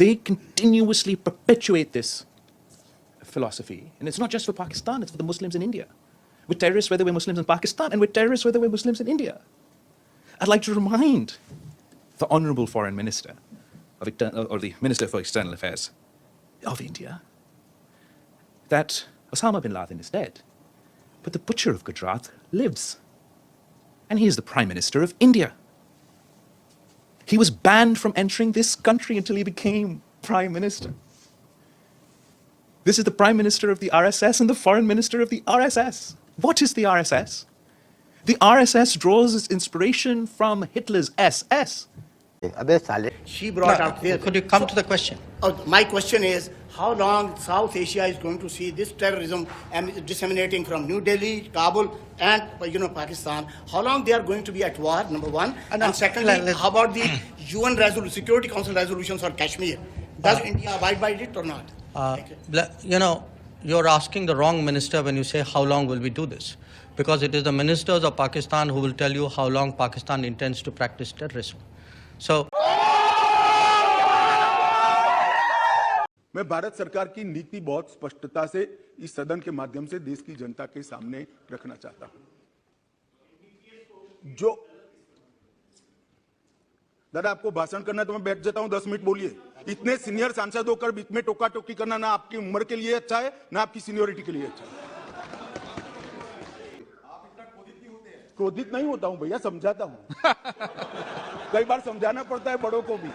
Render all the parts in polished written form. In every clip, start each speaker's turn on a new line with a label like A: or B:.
A: they continuously perpetuate this philosophy. And it's not just for Pakistan, it's for the Muslims in India. We're terrorists whether we're Muslims in Pakistan, and we're terrorists whether we're Muslims in India. I'd like to remind the Honorable Foreign Minister, or the Minister for External Affairs of India, that Osama bin Laden is dead, but the butcher of Gujarat lives. And he is the Prime Minister of India. He was banned from entering this country until he became Prime Minister. This is the Prime Minister of the RSS and the Foreign Minister of the RSS. What is the RSS? The RSS draws its inspiration from Hitler's SS.
B: She brought out there.
C: Could you come to the question?
B: My question is, how long South Asia is going to see this terrorism and disseminating from New Delhi, Kabul, and Pakistan? How long they are going to be at war? Number one, and secondly, how about the UN Security Council resolutions on Kashmir? Does India abide by it or not?
C: You're asking the wrong minister when you say how long will we do this, because it is the ministers of Pakistan who will tell you how long Pakistan intends to practice terrorism. So
D: मैं भारत सरकार की नीति बहुत स्पष्टता से इस सदन के माध्यम से देश की जनता के सामने रखना चाहता हूं। जो दादा आपको भाषण करना है तो मैं बैठ जाता हूं, 10 मिनट बोलिए। इतने सीनियर सांसद होकर बीच में टोका टोकी करना ना आपकी उम्र के लिए अच्छा है ना आपकी सीनियोरिटी के लिए अच्छा है। क्रोधित नहीं होता हूं भैया, समझाता हूं। कई बार समझाना पड़ता है बड़ों को भी।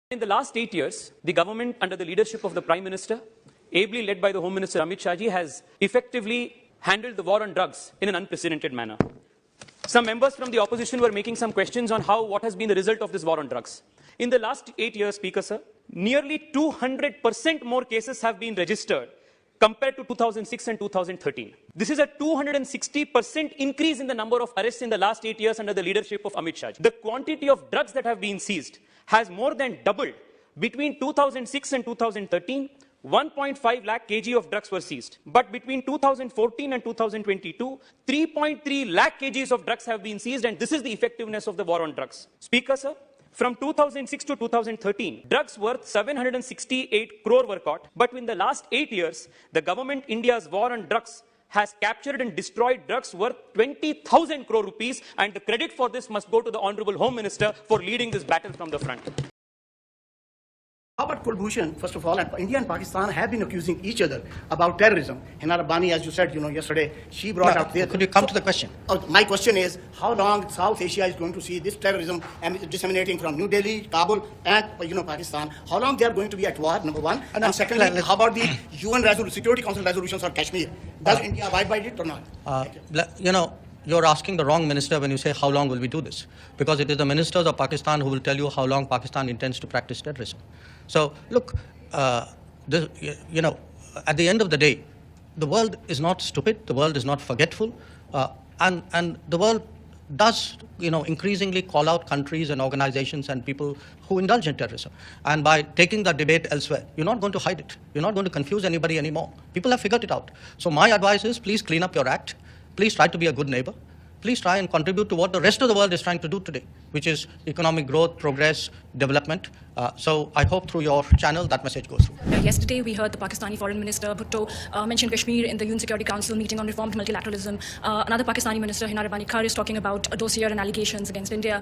E: In the last 8 years, the government under the leadership of the Prime Minister, ably led by the Home Minister Amit Shah ji, has effectively handled the war on drugs in an unprecedented manner. Some members from the opposition were making some questions on what has been the result of this war on drugs. In the last 8 years, Speaker sir, nearly 200% more cases have been registered compared to 2006 and 2013. This is a 260% increase in the number of arrests in the last 8 years under the leadership of Amit Shah ji. The quantity of drugs that have been seized has more than doubled. Between 2006 and 2013, 1.5 lakh kg of drugs were seized. But between 2014 and 2022, 3.3 lakh kgs of drugs have been seized, and this is the effectiveness of the war on drugs. Speaker, sir, from 2006 to 2013, drugs worth 768 crore were caught. But in the last 8 years, the government India's war on drugs has captured and destroyed drugs worth 20,000 crore rupees, and the credit for this must go to the Honorable Home Minister for leading this battle from the front.
B: How about Kulbhushan? First of all, India and Pakistan have been accusing each other about terrorism. Hina Rabbani, as you said, yesterday, she brought out there.
C: Could you come to the question?
B: My question is, how long South Asia is going to see this terrorism and disseminating from New Delhi, Kabul, and Pakistan? How long they are going to be at war? Number one, and secondly, how about the UN Security Council resolutions on Kashmir? Does India abide by it or not?
C: You're asking the wrong minister when you say how long will we do this, because it is the ministers of Pakistan who will tell you how long Pakistan intends to practice terrorism. So look, at the end of the day, the world is not stupid, the world is not forgetful, and the world does increasingly call out countries and organizations and people who indulge in terrorism. And by taking the debate elsewhere, you're not going to hide it. You're not going to confuse anybody anymore. People have figured it out. So my advice is, please clean up your act. Please try to be a good neighbor. Please try and contribute to what the rest of the world is trying to do today, which is economic growth, progress, development. So I hope through your channel that message goes through.
F: Yesterday we heard the Pakistani Foreign Minister Bhutto mention Kashmir in the UN Security Council meeting on reformed multilateralism. Another Pakistani Minister, Hina Rabbani Kar, is talking about a dossier and allegations against India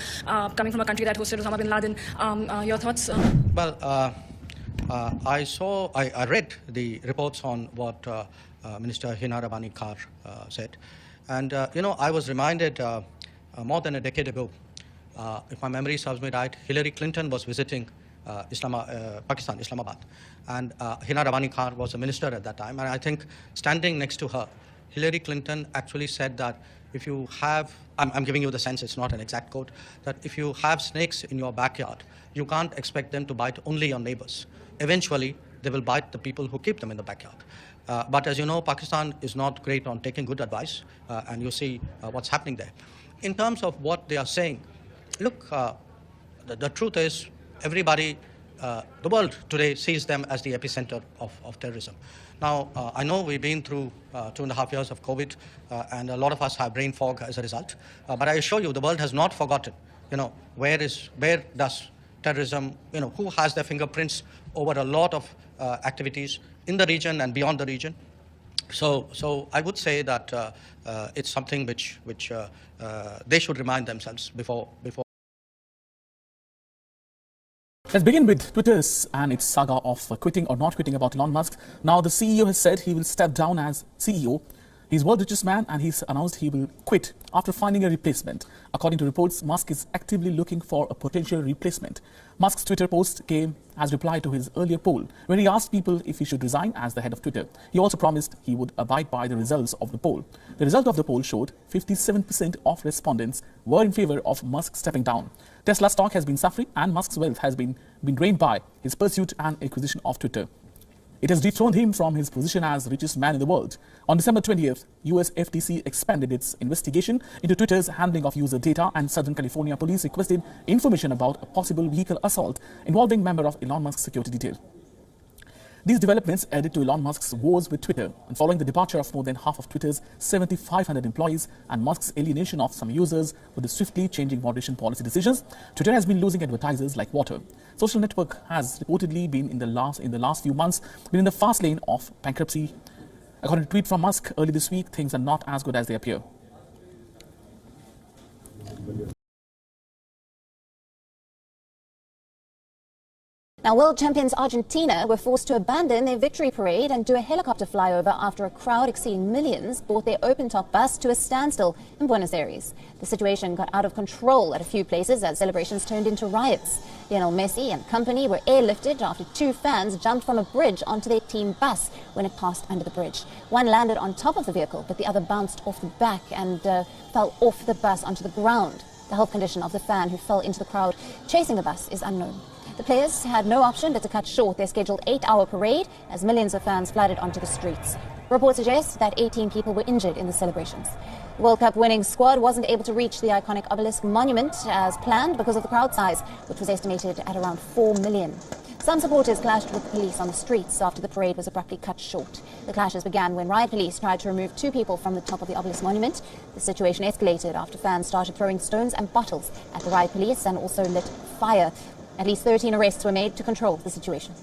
F: coming from a country that hosted Osama bin Laden. Your thoughts?
C: Well, I read the reports on what Minister Hina Rabbani Kar said. And, I was reminded more than a decade ago, if my memory serves me right, Hillary Clinton was visiting Pakistan, Islamabad. And Hina Rabbani Kar was a minister at that time. And I think standing next to her, Hillary Clinton actually said that if you have, I'm giving you the sense, it's not an exact quote, that if you have snakes in your backyard, you can't expect them to bite only your neighbors. Eventually, they will bite the people who keep them in the backyard. But as you know, Pakistan is not great on taking good advice, and you see what's happening there. In terms of what they are saying, look, the truth is everybody, the world today sees them as the epicenter of terrorism. Now, I know we've been through 2.5 years of COVID, and a lot of us have brain fog as a result. But I assure you, the world has not forgotten, where does terrorism, who has their fingerprints over a lot of activities in the region and beyond the region. So I would say that it's something which they should remind themselves before.
G: Let's begin with Twitter's and its saga of quitting or not quitting about Elon Musk. Now, the CEO has said he will step down as CEO. He's world's richest man and he's announced he will quit after finding a replacement. According to reports, Musk is actively looking for a potential replacement. Musk's Twitter post came as reply to his earlier poll, where he asked people if he should resign as the head of Twitter. He also promised he would abide by the results of the poll. The result of the poll showed 57% of respondents were in favor of Musk stepping down. Tesla stock has been suffering and Musk's wealth has been drained by his pursuit and acquisition of Twitter. It has dethroned him from his position as richest man in the world. On December 20th, US FTC expanded its investigation into Twitter's handling of user data, and Southern California police requested information about a possible vehicle assault involving member of Elon Musk's security detail. These developments added to Elon Musk's woes with Twitter, and following the departure of more than half of Twitter's 7,500 employees and Musk's alienation of some users with the swiftly changing moderation policy decisions, Twitter has been losing advertisers like water. Social network has reportedly been in the last few months been in the fast lane of bankruptcy. According to a tweet from Musk early this week, things are not as good as they appear.
H: Now, world champions Argentina were forced to abandon their victory parade and do a helicopter flyover after a crowd exceeding millions brought their open-top bus to a standstill in Buenos Aires. The situation got out of control at a few places as celebrations turned into riots. Lionel Messi and company were airlifted after two fans jumped from a bridge onto their team bus when it passed under the bridge. One landed on top of the vehicle, but the other bounced off the back and fell off the bus onto the ground. The health condition of the fan who fell into the crowd chasing the bus is unknown. The players had no option but to cut short their scheduled 8-hour parade as millions of fans flooded onto the streets. Reports suggest that 18 people were injured in the celebrations. The World Cup winning squad wasn't able to reach the iconic obelisk monument as planned because of the crowd size, which was estimated at around 4 million. Some supporters clashed with the police on the streets after the parade was abruptly cut short. The clashes began when riot police tried to remove 2 people from the top of the obelisk monument. The situation escalated after fans started throwing stones and bottles at the riot police and also lit fire. At least 13 arrests were made to control the situation.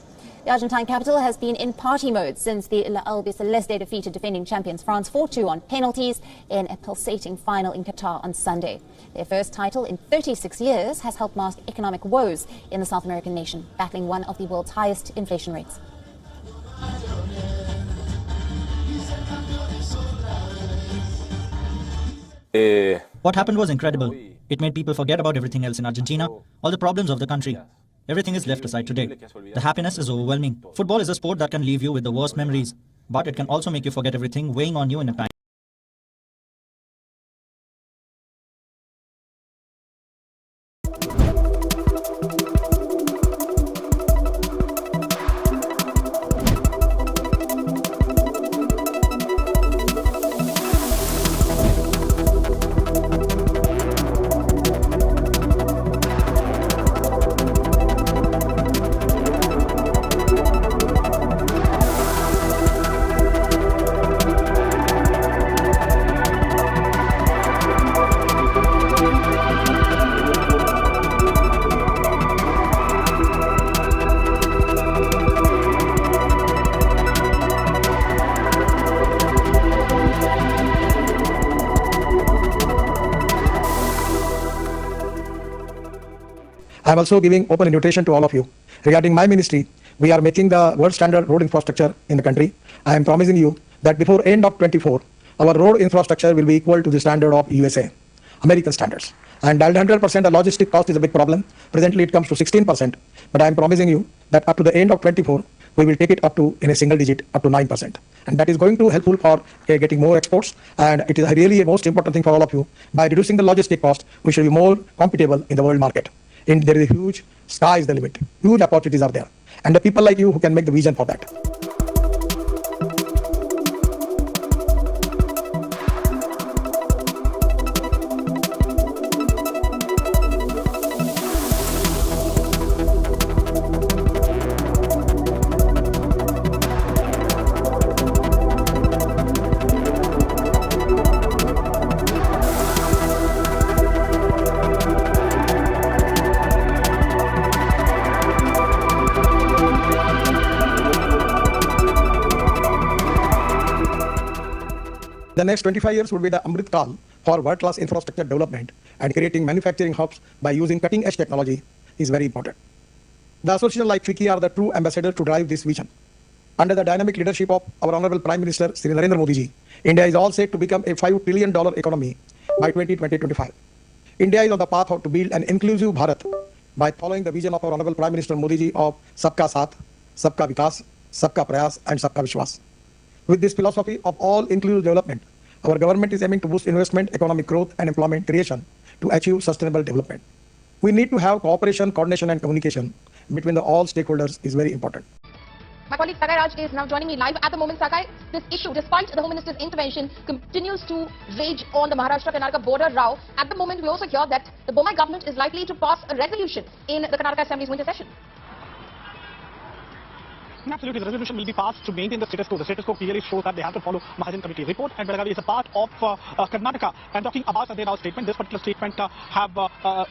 H: The Argentine capital has been in party mode since the La Albiceleste defeated defending champions France 4-2 on penalties in a pulsating final in Qatar on Sunday. Their first title in 36 years has helped mask economic woes in the South American nation, battling one of the world's highest inflation rates.
I: What happened was incredible. It made people forget about everything else in Argentina, all the problems of the country. Everything is left aside today. The happiness is overwhelming. Football is a sport that can leave you with the worst memories, but it can also make you forget everything weighing on you in a time.
J: I am also giving open invitation to all of you. Regarding my ministry, we are making the world standard road infrastructure in the country. I am promising you that before end of 24, our road infrastructure will be equal to the standard of USA, American standards. And 100% the logistic cost is a big problem. Presently it comes to 16%, but I am promising you that up to the end of 24, we will take it up to in a single digit, up to 9%. And that is going to helpful for getting more exports. And it is really a most important thing for all of you. By reducing the logistic cost, we should be more compatible in the world market. And there is a huge, sky is the limit. Huge opportunities are there. And the people like you who can make the vision for that. The next 25 years would be the Amrit Kal for world-class infrastructure development, and creating manufacturing hubs by using cutting-edge technology is very important. The association like FICCI are the true ambassadors to drive this vision. Under the dynamic leadership of our Honorable Prime Minister Shri Narendra Modi ji, India is all set to become a $5 trillion economy by 2025. India is on the path to build an inclusive Bharat by following the vision of our Honorable Prime Minister Modi ji of Sabka Saath, Sabka Vikas, Sabka Prayas and Sabka Vishwas. With this philosophy of all-inclusive development, our government is aiming to boost investment, economic growth and employment creation to achieve sustainable development. We need to have cooperation, coordination and communication between all stakeholders is very important.
K: My colleague Sagai Raj is now joining me live at the moment. Sagai, this issue, despite the Home Minister's intervention, continues to rage on the Maharashtra-Karnataka border row. At the moment, we also hear that the Bommai government is likely to pass a resolution in the Karnataka Assembly's winter session.
L: Absolutely, the resolution will be passed to maintain the status quo. The status quo clearly shows that they have to follow Mahajan Committee report, and Belagavi is a part of Karnataka. And talking about Sanjay Rao's statement, this particular statement have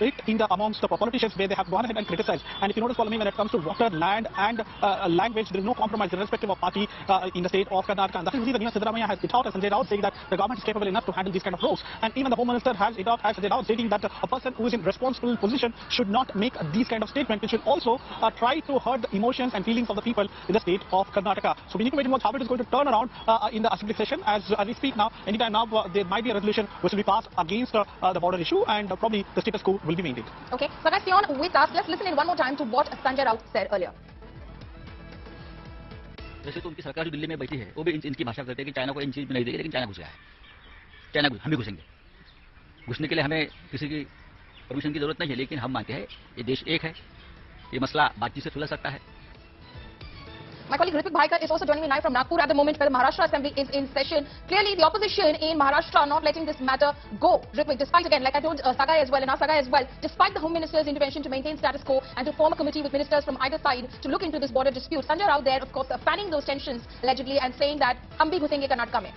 L: it in the amongst the politicians where they have gone ahead and criticized. And if you notice, following when it comes to water, land and language, there is no compromise irrespective of party in the state of Karnataka. And that is the reason Siddaramaiah has it out as Sanjay Rao saying that the government is capable enough to handle these kind of roles. And even the Home Minister has it out as Sanjay Rao stating that a person who is in responsible position should not make these kind of statements. It should also try to hurt the emotions and feelings of the people in the state of Karnataka. So we need to wait and watch how it is going to turn around in the assembly session. As we speak now, anytime now there might be a resolution which will be passed against the border issue, and probably the status quo will be maintained.
K: Okay, so guys, stay on with us. Let's listen in one more time to what Sanjay Rao said earlier.
M: वैसे तो उनकी सरकार जो दिल्ली में बैठी है वो भी इनकी भाषा करते हैं कि चाइना को इन चीज में नहीं देगी, लेकिन चाइना घुस गया है। चाइना हम भी घुसेंगे। घुसने के लिए हमें किसी की परमिशन की जरूरत नहीं है, लेकिन हम मानते हैं ये देश एक है, ये मसला बातचीत से सुलझ सकता है।
K: My colleague Ritik Bhaikar is also joining me live from Nagpur at the moment where the Maharashtra Assembly is in session. Clearly, the opposition in Maharashtra are not letting this matter go. Ritik, despite, again, like I told Sagai as well, and now Sagai as well, despite the Home Minister's intervention to maintain status quo and to form a committee with ministers from either side to look into this border dispute, Sanjay Rao there, of course, fanning those tensions allegedly and saying that hum bhi ghusenge Karnataka mein.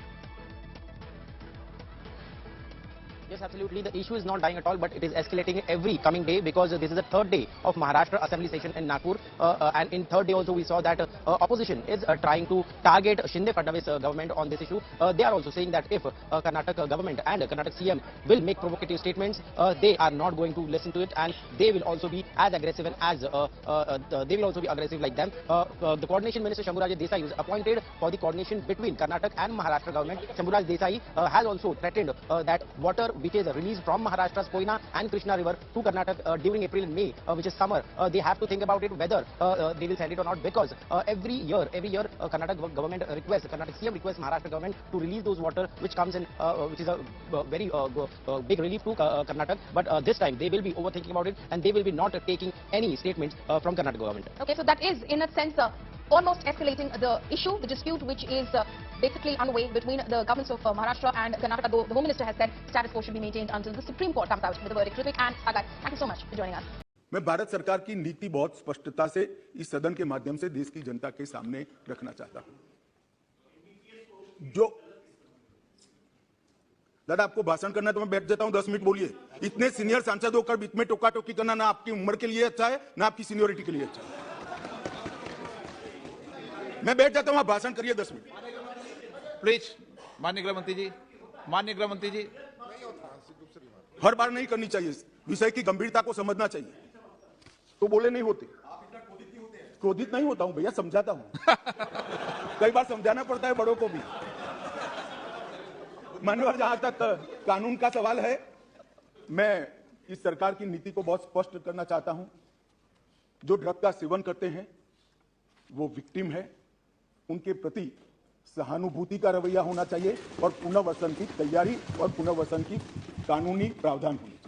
N: Yes, absolutely. The issue is not dying at all, but it is escalating every coming day because this is the third day of Maharashtra Assembly session in Nagpur. And in third day also we saw that opposition is trying to target Shinde-Fadnavis government on this issue. They are also saying that if Karnataka government and Karnataka CM will make provocative statements, they are not going to listen to it, and they will also be as aggressive and as they will also be aggressive like them. The coordination minister Shambhuraj Desai was appointed for the coordination between Karnataka and Maharashtra government. Shambhuraj Desai has also threatened that water which is released from Maharashtra's Koyna and Krishna river to Karnataka during April and May, which is summer, they have to think about it whether they will send it or not, because every year Karnataka government requests, Karnataka CM requests Maharashtra government to release those water which comes in, which is a very big relief to Karnataka. But this time they will be overthinking about it, and they will be not taking any statements from Karnataka government.
K: Okay, so that is in a sense almost escalating the issue, the dispute which is basically underway between the governments of Maharashtra and Karnataka, though the Home Minister has said status quo should be maintained until the Supreme Court comes out with a verdict. Ritik and Sagai, thank you so much for joining us.
D: मैं भारत सरकार की नीति बहुत स्पष्टता से इस सदन के माध्यम से देश की जनता के सामने रखना चाहता हूं। जो दादा आपको भाषण करना है तो मैं बैठ जाता हूं, 10 मिनट बोलिए। इतने सीनियर सांसद होकर बीच में टोका टोकी करना ना आपकी उम्र के लिए अच्छा है, ना आपकी सीनियोरिटी के लिए अच्छा है। मैं बैठ जाता हूं, आप भाषण करिए 10 मिनट
A: प्लीज। माननीय गृह मंत्री जी, माननीय गृह मंत्री जी,
D: हर बार नहीं करनी चाहिए, विषय की गंभीरता को समझना चाहिए। तो बोले नहीं होते, क्रोधित नहीं होता हूं भैया, समझाता हूं। कई बार समझाना पड़ता है बड़ों को भी। माननीय, जहां तक कानून का सवाल है, मैं इस सरकार की नीति को बहुत स्पष्ट करना चाहता हूं। जो ड्रग का सेवन करते हैं वो विक्टिम है, उनके प्रति सहानुभूति का रवैया होना चाहिए और पुनर्वसन की तैयारी और पुनर्वसन की कानूनी प्रावधान होनी चाहिए।